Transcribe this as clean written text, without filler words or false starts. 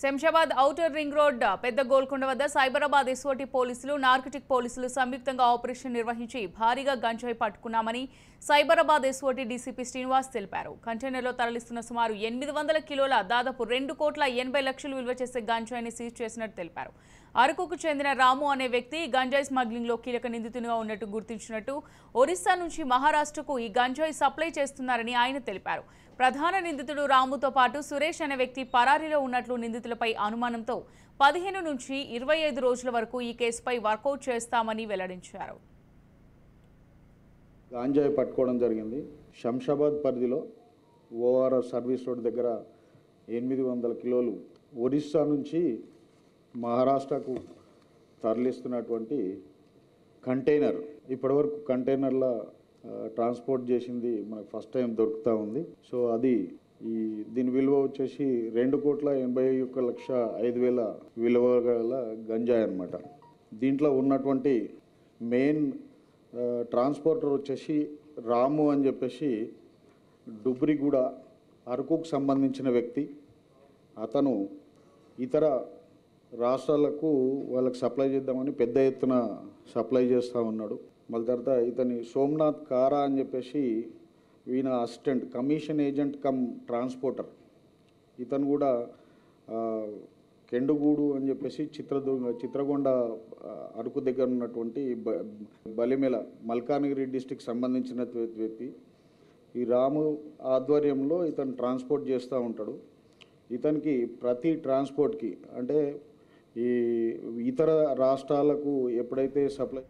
Shamshabad outer ring road పెద్ద గోల్కొండ వద్ద Cyberabad SOT పోలీసులు నార్కటిక్ పోలీసులు సంయుక్తంగా ఆపరేషన్ నిర్వహించి భారీగా గంజాయి పట్టుకున్నామని సైబరాబాద్ ఎస్ఓటీ డీసీపీ శ్రీనివాస్ తెలిపారు. కంటైనర్లో తరలిస్తున్న సుమారు 800 కిలోల దాదాపు 2,80,00,000 విలువ చేసే గంజాయిని సీజ్ చేసినట్టు తెలిపారు. అరకుకు చెందిన రాము అనే వ్యక్తి గంజాయి స్మగ్లింగ్ లో కీలక నిందితునిగా ఉన్నట్టు గుర్తించినట్టు, ఒరిస్సా నుంచి మహారాష్ట్రకు ఈ గంజాయి సప్లై చేస్తున్నారని ఆయన తెలిపారు. ప్రధాన నిందితుడు రాముతో పాటు సురేష్ అనే వ్యక్తి పరారీలో ఉన్నట్లు నిందితులపై అనుమానంతో 15 నుంచి 25 రోజుల వరకు ఈ కేసుపై వర్కౌట్ చేస్తామని వెల్లడించారు. గాంజాయి పట్టుకోవడం జరిగింది. శంషాబాద్ పరిధిలో ఓఆర్ఆర్ సర్వీస్ రోడ్ దగ్గర 800 కిలోలు ఒరిస్సా నుంచి మహారాష్ట్రకు తరలిస్తున్నటువంటి కంటైనర్. ఇప్పటివరకు కంటైనర్ల ట్రాన్స్పోర్ట్ చేసింది మనకు ఫస్ట్ టైం దొరుకుతూ ఉంది. సో అది దీని విలువ వచ్చేసి 2,81,05,000 విలువ గల గంజాయి అన్నమాట. దీంట్లో ఉన్నటువంటి మెయిన్ ట్రాన్స్పోర్టర్ వచ్చేసి రాము అని చెప్పేసి డుబ్రిగూడ అరకుకు సంబంధించిన వ్యక్తి. అతను ఇతర రాష్ట్రాలకు వాళ్ళకి సప్లై చేద్దామని పెద్ద ఎత్తున సప్లై చేస్తూ ఉన్నాడు. మళ్ళీ తర్వాత ఇతని సోమనాథ్ కారా అని చెప్పేసి ఈయన assistant commission agent come transporter. ఇతను కూడా కెండుగూడు అని చెప్పేసి చిత్రగొండ అరకు దగ్గర ఉన్నటువంటి బలిమెల మల్కానగిరి డిస్టిక్ సంబంధించిన వ్యక్తి. ఈ రాము ఆధ్వర్యంలో ఇతను ట్రాన్స్పోర్ట్ చేస్తూ ఉంటాడు. ఇతనికి ప్రతి ట్రాన్స్పోర్ట్కి అంటే ఈ ఇతర రాష్ట్రాలకు ఎప్పుడైతే సప్లై